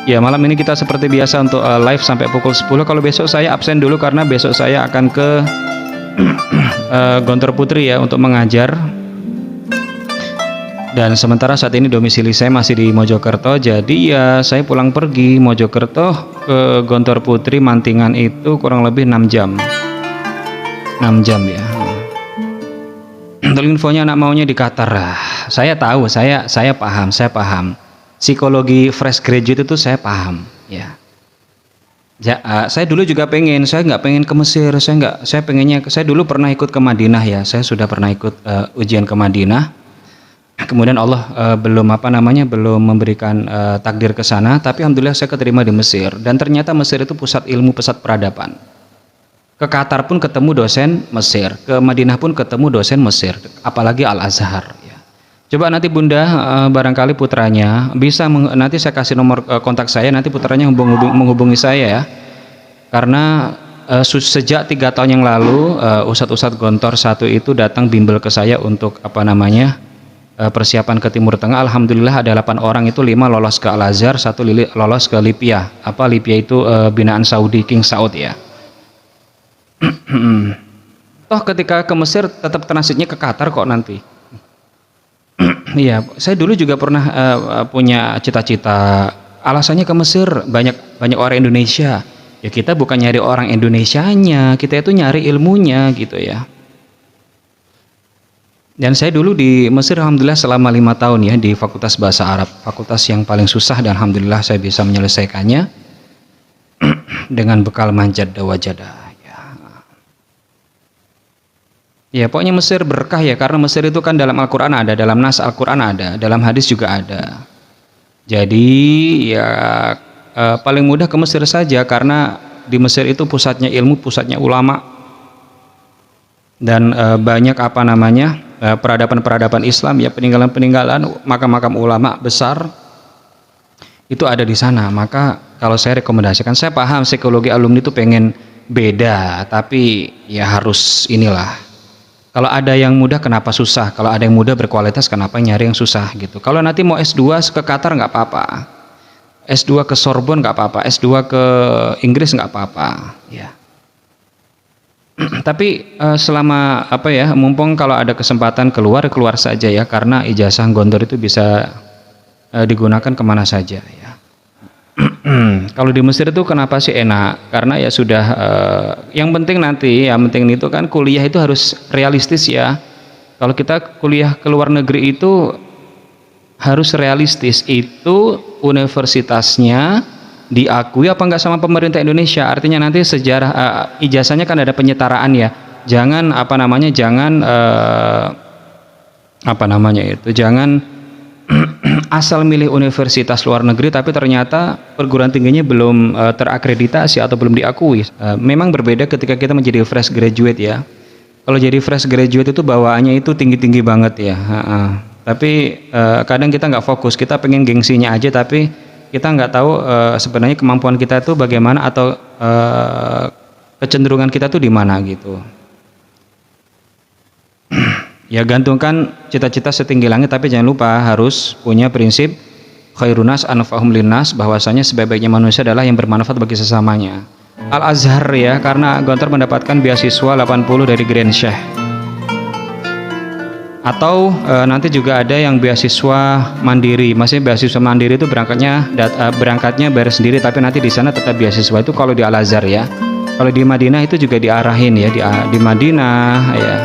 Ya, malam ini kita seperti biasa untuk live sampai pukul 10. Kalau besok saya absen dulu karena besok saya akan ke Gontor Putri ya untuk mengajar. Dan sementara saat ini domisili saya masih di Mojokerto. Jadi ya saya pulang pergi Mojokerto ke Gontor Putri Mantingan itu kurang lebih 6 jam. 6 jam ya. Untuk infonya anak maunya di Qatar. Saya tahu, saya paham. Psikologi fresh graduate itu saya paham ya. Saya dulu juga saya nggak pengen ke Mesir, saya dulu pernah ikut ke Madinah ya, saya sudah pernah ikut ujian ke Madinah. Kemudian Allah belum memberikan takdir ke sana, tapi alhamdulillah saya keterima di Mesir, dan ternyata Mesir itu pusat ilmu, pusat peradaban. Ke Qatar pun ketemu dosen Mesir, ke Madinah pun ketemu dosen Mesir, apalagi Al Azhar. Coba nanti Bunda, barangkali putranya bisa nanti saya kasih nomor kontak saya, nanti putranya menghubungi saya ya. Karena sejak 3 tahun yang lalu Ustadz Gontor 1 itu datang bimbel ke saya untuk persiapan ke Timur Tengah. Alhamdulillah ada 8 orang itu 5 lolos ke Al Azhar, 1 lolos ke Libya. Libya itu binaan Saudi, King Saud ya. Toh ketika ke Mesir tetap transitnya ke Qatar kok nanti. Iya, saya dulu juga pernah punya cita-cita. Alasannya ke Mesir banyak orang Indonesia. Ya kita bukan nyari orang Indonesianya, kita itu nyari ilmunya gitu ya. Dan saya dulu di Mesir alhamdulillah selama 5 tahun ya di Fakultas Bahasa Arab, fakultas yang paling susah, dan alhamdulillah saya bisa menyelesaikannya dengan bekal manjad wajadah. Ya pokoknya Mesir berkah ya, karena Mesir itu kan dalam Al-Quran ada, dalam nas Al-Quran ada, dalam hadis juga ada. Jadi ya paling mudah ke Mesir saja, karena di Mesir itu pusatnya ilmu, pusatnya ulama, dan banyak peradaban Islam ya, peninggalan makam-makam ulama besar itu ada di sana. Maka kalau saya rekomendasikan, saya paham psikologi alumni itu pengen beda, tapi ya harus inilah. Kalau ada yang mudah kenapa susah? Kalau ada yang mudah berkualitas kenapa nyari yang susah gitu? Kalau nanti mau S2 ke Qatar nggak apa-apa, S2 ke Sorbonne nggak apa-apa, S2 ke Inggris nggak apa-apa ya. Tapi selama mumpung kalau ada kesempatan keluar saja ya, karena ijazah Gontor itu bisa digunakan kemana saja ya. Kalau di Mesir itu kenapa sih enak? Karena ya sudah yang penting itu kan kuliah itu harus realistis ya. Kalau kita kuliah ke luar negeri itu harus realistis. Itu universitasnya diakui apa enggak sama pemerintah Indonesia. Artinya nanti sejarah ijazahnya kan ada penyetaraan ya. Jangan jangan asal milih universitas luar negeri tapi ternyata perguruan tingginya belum terakreditasi atau belum diakui. Memang berbeda ketika kita menjadi fresh graduate ya. Kalau jadi fresh graduate itu bawaannya itu tinggi-tinggi banget ya. Tapi kadang kita nggak fokus, kita pengen gengsinya aja, tapi kita nggak tahu sebenarnya kemampuan kita itu bagaimana, atau kecenderungan kita tuh di mana gitu. Ya gantungkan cita-cita setinggi langit, tapi jangan lupa harus punya prinsip khairunas anfa'hum linnas, bahwasanya sebaik-baiknya manusia adalah yang bermanfaat bagi sesamanya. Al Azhar ya, karena Gontor mendapatkan beasiswa 80 dari Grand Sheikh. Atau nanti juga ada yang beasiswa mandiri. Maksudnya beasiswa mandiri itu berangkatnya bayar sendiri, tapi nanti di sana tetap beasiswa. Itu kalau di Al Azhar ya. Kalau di Madinah itu juga diarahin ya, di Madinah ya.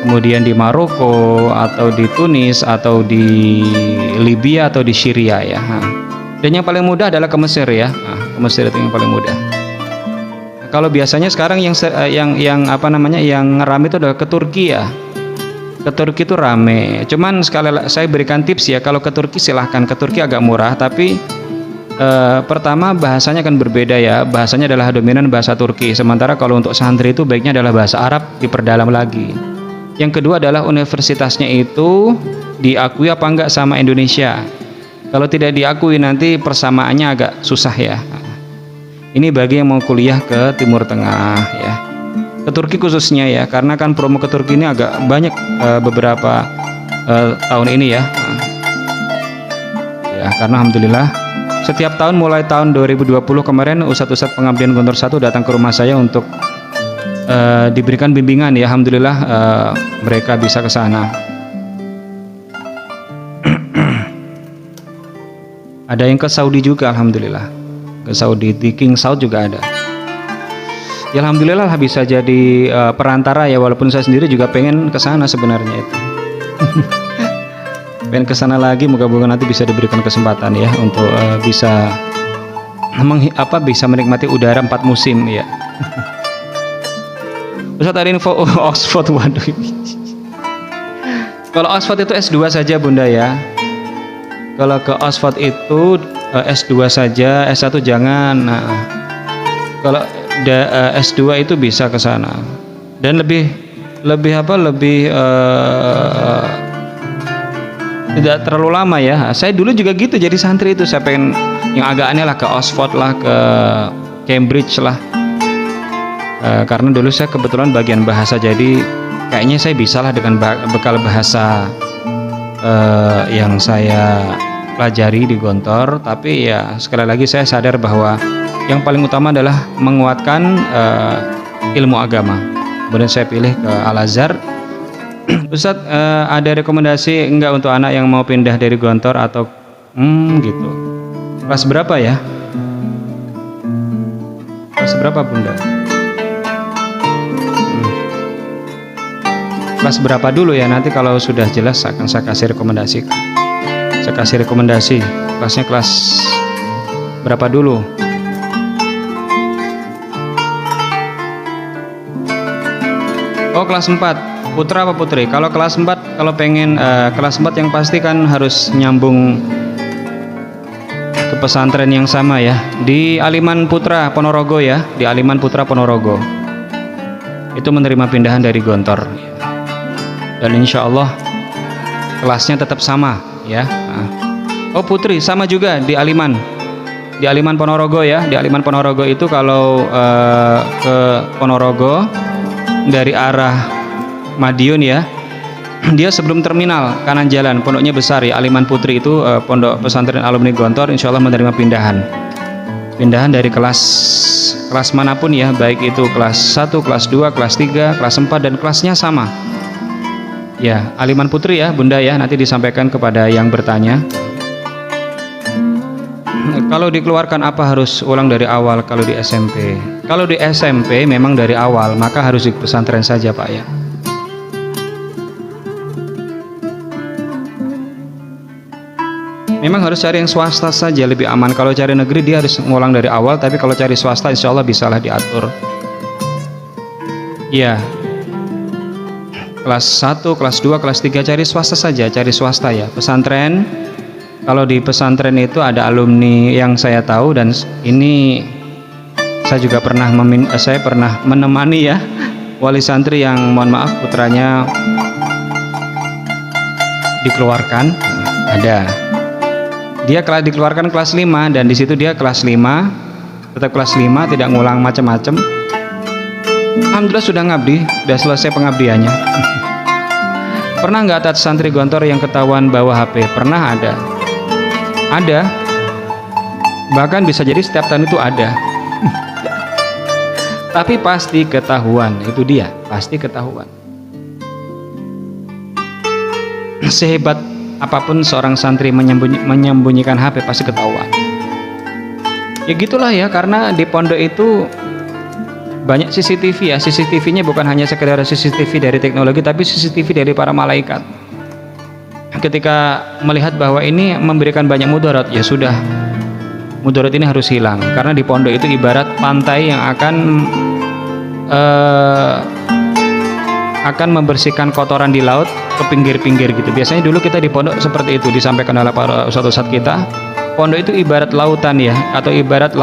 Kemudian di Maroko atau di Tunis atau di Libya atau di Syria ya. Dan yang paling mudah adalah ke Mesir ya. Ke Mesir itu yang paling mudah. Kalau biasanya sekarang yang rame itu adalah ke Turki ya. Ke Turki itu rame. Cuman saya berikan tips ya, kalau ke Turki silahkan. Ke Turki agak murah, tapi pertama bahasanya akan berbeda ya. Bahasanya adalah dominan bahasa Turki. Sementara kalau untuk santri itu baiknya adalah bahasa Arab diperdalam lagi. Yang kedua adalah universitasnya itu diakui apa enggak sama Indonesia. Kalau tidak diakui nanti persamaannya agak susah ya. Ini bagi yang mau kuliah ke Timur Tengah ya. Ke Turki khususnya ya, karena kan promo ke Turki ini agak banyak beberapa tahun ini ya. Ya karena alhamdulillah Setiap tahun mulai tahun 2020 kemarin ustadz-ustadz pengabdian Gontor 1 datang ke rumah saya untuk diberikan bimbingan ya. Alhamdulillah mereka bisa ke sana. Ada yang ke Saudi juga, alhamdulillah. Ke Saudi, di King Saud juga ada. Ya alhamdulillah lah bisa jadi perantara ya, walaupun saya sendiri juga pengen ke sana sebenarnya itu. Pengen ke sana lagi, moga-moga nanti bisa diberikan kesempatan ya untuk bisa bisa menikmati udara 4 musim ya. Ustaz ada info Oxford, waduh. Kalau Oxford itu S2 saja Bunda ya. Kalau ke Oxford itu S2 saja, S1 jangan. Nah, kalau S2 itu bisa ke sana. Dan lebih tidak terlalu lama ya. Saya dulu juga gitu jadi santri itu. Saya pengen yang agak aneh lah, ke Oxford lah, ke Cambridge lah. Karena dulu saya kebetulan bagian bahasa, jadi kayaknya saya bisa lah dengan bekal bahasa yang saya pelajari di Gontor. Tapi ya sekali lagi saya sadar bahwa yang paling utama adalah menguatkan ilmu agama. Kemudian saya pilih ke Al-Azhar. Ustadz ada rekomendasi enggak untuk anak yang mau pindah dari Gontor atau gitu? Kelas berapa ya? Kelas berapa Bunda? Kelas berapa dulu ya, nanti kalau sudah jelas akan saya kasih rekomendasi. Saya kasih rekomendasi kelasnya kelas berapa dulu. Oh kelas 4, putra apa putri? Kalau kelas 4, kalau pengen kelas 4 yang pasti kan harus nyambung ke pesantren yang sama ya, di Aliman Putra Ponorogo ya, di Aliman Putra Ponorogo itu menerima pindahan dari Gontor. Dan insya Allah kelasnya tetap sama ya. Oh putri sama juga di Aliman Ponorogo ya. Di Aliman Ponorogo itu kalau ke Ponorogo dari arah Madiun ya, dia sebelum terminal kanan jalan, pondoknya besar ya, Aliman Putri itu pondok pesantren alumni Gontor. Insya Allah menerima pindahan dari kelas manapun ya, baik itu kelas 1, kelas 2, kelas 3, kelas 4, dan kelasnya sama ya. Aliman Putri ya Bunda ya, nanti disampaikan kepada yang bertanya. Kalau dikeluarkan apa harus ulang dari awal kalau di SMP? Kalau di SMP memang dari awal, maka harus di pesantren saja Pak ya. Memang harus cari yang swasta saja, lebih aman. Kalau cari negeri dia harus ngulang dari awal, tapi kalau cari swasta insya Allah bisalah diatur. Ya, kelas 1, kelas 2, kelas 3 cari swasta saja, cari swasta ya. Pesantren, kalau di pesantren itu ada alumni yang saya tahu, dan ini saya juga pernah menemani ya wali santri yang mohon maaf putranya dikeluarkan. Ada, dia dikeluarkan kelas 5, dan di situ dia kelas 5, tetap kelas 5, tidak ngulang macam-macam. Alhamdulillah sudah ngabdi, sudah selesai pengabdiannya. Pernah nggak atas santri Gontor yang ketahuan bawa HP? Pernah, ada, bahkan bisa jadi setiap tahun itu ada. Tapi pasti ketahuan, itu dia, pasti ketahuan. Sehebat apapun seorang santri menyembunyikan HP pasti ketahuan. Ya gitulah ya, karena di pondok itu banyak CCTV ya. CCTV-nya bukan hanya sekedar CCTV dari teknologi, tapi CCTV dari para malaikat. Ketika melihat bahwa ini memberikan banyak mudarat, ya sudah, mudarat ini harus hilang. Karena di pondok itu ibarat pantai yang akan membersihkan kotoran di laut ke pinggir-pinggir gitu. Biasanya dulu kita di pondok seperti itu, disampaikan oleh para ustadz-ustadz kita. Pondok itu ibarat lautan ya, atau ibarat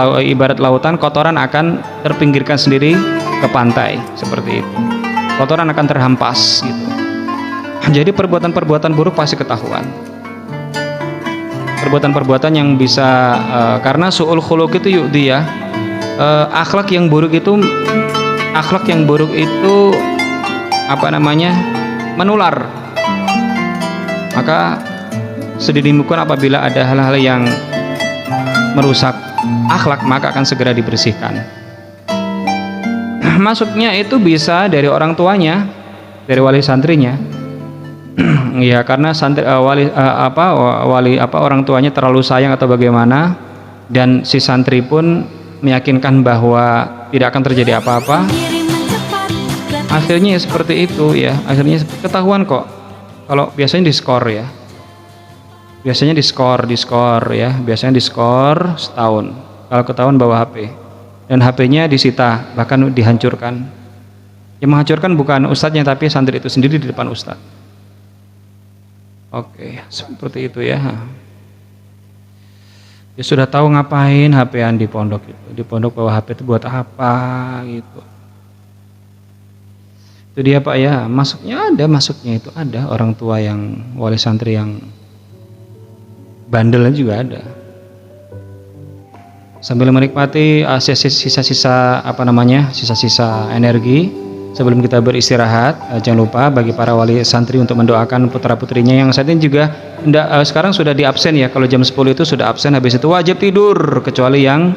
lautan, kotoran akan terpinggirkan sendiri ke pantai seperti itu. Kotoran akan terhampas gitu. Jadi perbuatan-perbuatan buruk pasti ketahuan. Perbuatan-perbuatan yang bisa karena su'ul khuluq itu dia akhlak yang buruk itu menular. Maka sedemikian apabila ada hal-hal yang merusak akhlak, maka akan segera dibersihkan. Masuknya itu bisa dari orang tuanya, dari wali santrinya. Ya, karena santri orang tuanya terlalu sayang atau bagaimana, dan si santri pun meyakinkan bahwa tidak akan terjadi apa-apa. Akhirnya seperti itu ya, akhirnya ketahuan kok. Kalau biasanya diskor ya. Biasanya diskor ya, biasanya diskor setahun. Kalau ketahuan bawa HP dan HP-nya disita, bahkan dihancurkan. Yang menghancurkan bukan ustadznya tapi santri itu sendiri di depan ustadz. Oke, seperti itu ya. Dia sudah tahu ngapain HP-an di pondok itu. Di pondok bawa HP itu buat apa gitu. Itu dia Pak ya, masuknya itu ada orang tua yang wali santri yang bandel juga ada. Sambil menikmati sisa-sisa energi sebelum kita beristirahat, jangan lupa bagi para wali santri untuk mendoakan putra-putrinya yang saat ini juga sekarang sudah di absen ya. Kalau jam 10 itu sudah absen, habis itu wajib tidur kecuali yang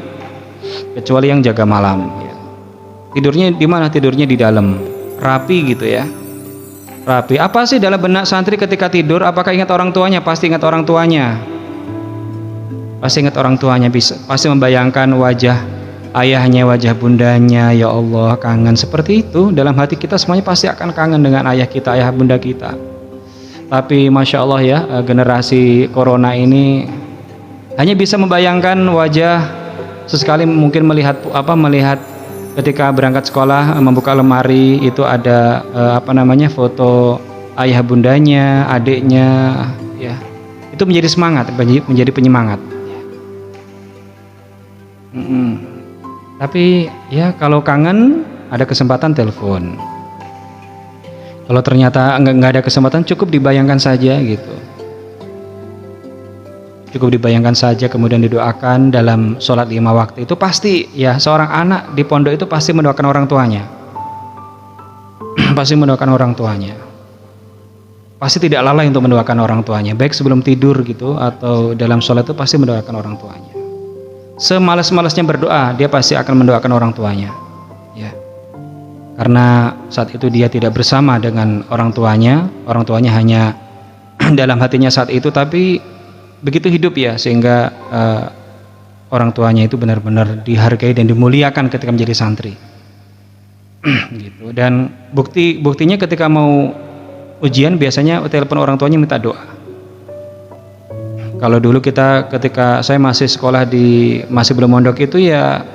jaga malam ya. Tidurnya di mana? Tidurnya di dalam. Rapi gitu ya. Rapi. Apa sih dalam benak santri ketika tidur? Apakah ingat orang tuanya? Pasti ingat orang tuanya. Pasti ingat orang tuanya, pasti membayangkan wajah ayahnya, wajah bundanya. Ya Allah, kangen. Seperti itu dalam hati kita semuanya pasti akan kangen dengan ayah kita, ayah bunda kita. Tapi Masya Allah ya, generasi corona ini hanya bisa membayangkan wajah, sesekali mungkin melihat ketika berangkat sekolah, membuka lemari itu ada foto ayah bundanya, adiknya ya. Itu menjadi semangat, menjadi penyemangat. Tapi ya kalau kangen ada kesempatan telepon. Kalau ternyata nggak ada kesempatan, cukup dibayangkan saja gitu. Cukup dibayangkan saja, kemudian didoakan dalam sholat 5 waktu. Itu pasti ya, seorang anak di pondok itu pasti mendoakan orang tuanya. Pasti mendoakan orang tuanya. Pasti tidak lalai untuk mendoakan orang tuanya, baik sebelum tidur gitu atau dalam sholat itu pasti mendoakan orang tuanya. Semalas-malasnya berdoa, dia pasti akan mendoakan orang tuanya ya. Karena saat itu dia tidak bersama dengan orang tuanya hanya dalam hatinya saat itu, tapi begitu hidup ya, sehingga orang tuanya itu benar-benar dihargai dan dimuliakan ketika menjadi santri. Gitu. Dan buktinya ketika mau ujian biasanya telepon orang tuanya minta doa. Kalau dulu ketika saya masih sekolah masih belum mondok itu ya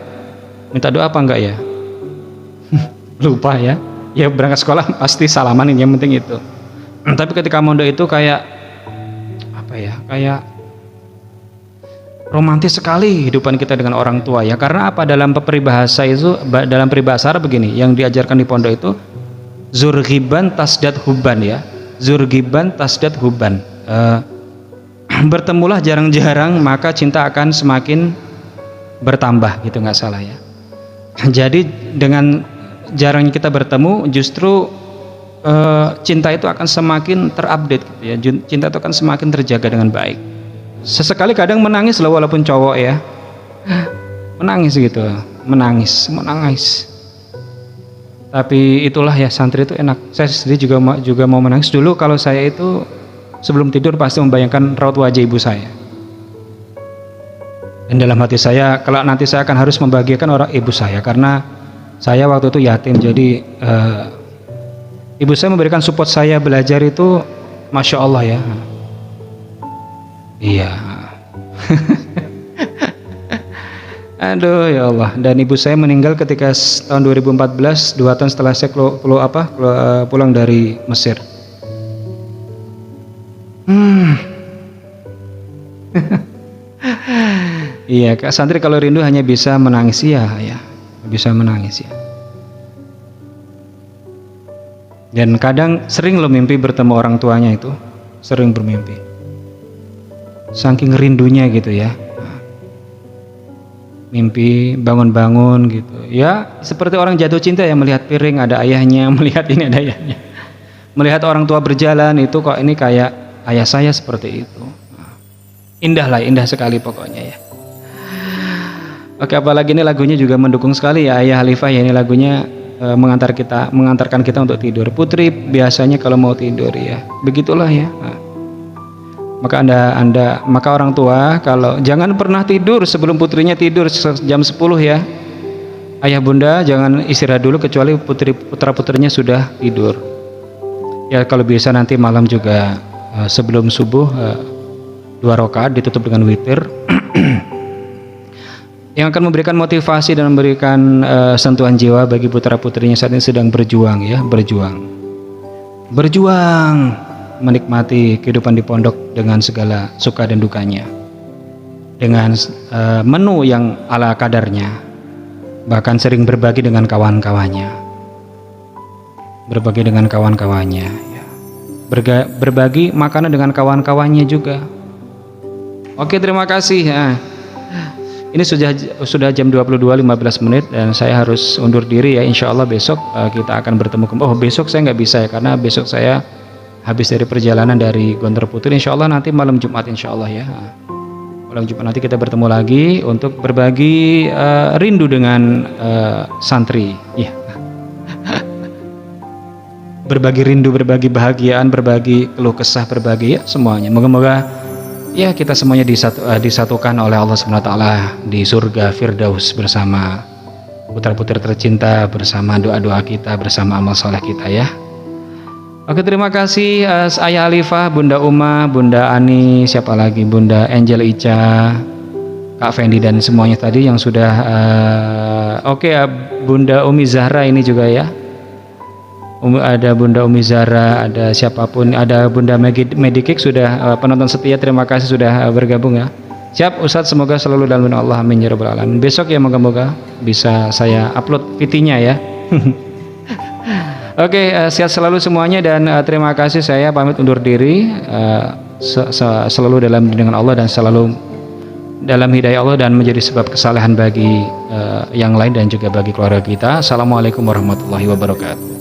minta doa apa enggak ya? Lupa ya. Ya berangkat sekolah pasti salaman, yang penting itu. Tapi ketika mondok itu kayak romantis sekali kehidupan kita dengan orang tua ya. Karena apa? Dalam peribahasa Arab begini, yang diajarkan di pondok itu zurghiban tasdad huban ya. Zurghiban tasdad huban. Bertemulah jarang-jarang maka cinta akan semakin bertambah gitu, nggak salah ya. Jadi dengan jarangnya kita bertemu justru cinta itu akan semakin terupdate gitu ya. Cinta itu akan semakin terjaga dengan baik. Sesekali kadang menangis loh, walaupun cowok ya, menangis gitu, menangis. Tapi itulah ya, santri itu enak. Saya sendiri juga mau menangis dulu. Kalau saya itu sebelum tidur pasti membayangkan raut wajah ibu saya. Dan dalam hati saya, kalau nanti saya akan harus membahagiakan orang ibu saya, karena saya waktu itu yatim. Jadi ibu saya memberikan support saya belajar itu, Masya Allah ya. Iya. Aduh ya Allah. Dan ibu saya meninggal ketika tahun 2014, 2 tahun setelah saya pulang dari Mesir. Iya, Kak santri kalau rindu hanya bisa menangis ya, bisa menangis ya. Dan kadang sering lo mimpi bertemu orang tuanya itu, sering bermimpi. Saking rindunya gitu ya. Mimpi bangun-bangun gitu. Ya, seperti orang jatuh cinta ya, melihat piring ada ayahnya, melihat ini ada ayahnya. Melihat orang tua berjalan itu, kok ini kayak ayah saya, seperti itu. Indah sekali pokoknya ya. Oke, apalagi ini lagunya juga mendukung sekali ya Ayah Khalifah ya, ini lagunya mengantarkan kita untuk tidur. Putri biasanya kalau mau tidur ya, begitulah ya. Nah, maka orang tua kalau jangan pernah tidur sebelum putrinya tidur jam 10 ya. Ayah bunda jangan istirahat dulu kecuali putra putrinya sudah tidur. Ya kalau bisa nanti malam juga sebelum subuh 2 rakaat ditutup dengan witir. Yang akan memberikan motivasi dan memberikan sentuhan jiwa bagi putra-putrinya saat ini sedang berjuang ya, berjuang menikmati kehidupan di pondok dengan segala suka dan dukanya, dengan menu yang ala kadarnya, bahkan sering berbagi dengan kawan-kawannya, ya. Berbagi makanan dengan kawan-kawannya juga. Oke, terima kasih ya. Ini sudah jam 22.15 menit dan saya harus undur diri ya. Insya Allah besok kita akan bertemu kembali. Oh, besok saya nggak bisa ya, karena besok saya habis dari perjalanan dari Gontor Putri. Insya Allah nanti malam Jumat insya Allah ya. Malam Jumat nanti kita bertemu lagi untuk berbagi rindu dengan santri. Ya. Berbagi rindu, berbagi bahagiaan, berbagi keluh kesah, berbagi ya semuanya. Moga-moga ya kita semuanya disatukan oleh Allah SWT di surga Firdaus bersama putra-putri tercinta, bersama doa-doa kita, bersama amal soleh kita ya. Oke, terima kasih Ayah Khalifah, Bunda Uma, Bunda Ani, siapa lagi, Bunda Angel Ica, Kak Fendi dan semuanya tadi yang sudah oke, Bunda Umi Zahra ini juga ya. Ada Bunda Umi Zahra, ada siapapun, ada Bunda Medikik sudah penonton setia, terima kasih sudah bergabung ya. Siap Ustadz, semoga selalu dalam lindungan Allah, amin ya rabbal alamin. Besok ya moga-moga bisa saya upload VT-nya ya. Oke, sehat selalu semuanya dan terima kasih, saya pamit undur diri. Selalu dalam lindungan Allah dan selalu dalam hidayah Allah dan menjadi sebab kesalehan bagi yang lain dan juga bagi keluarga kita. Assalamualaikum warahmatullahi wabarakatuh.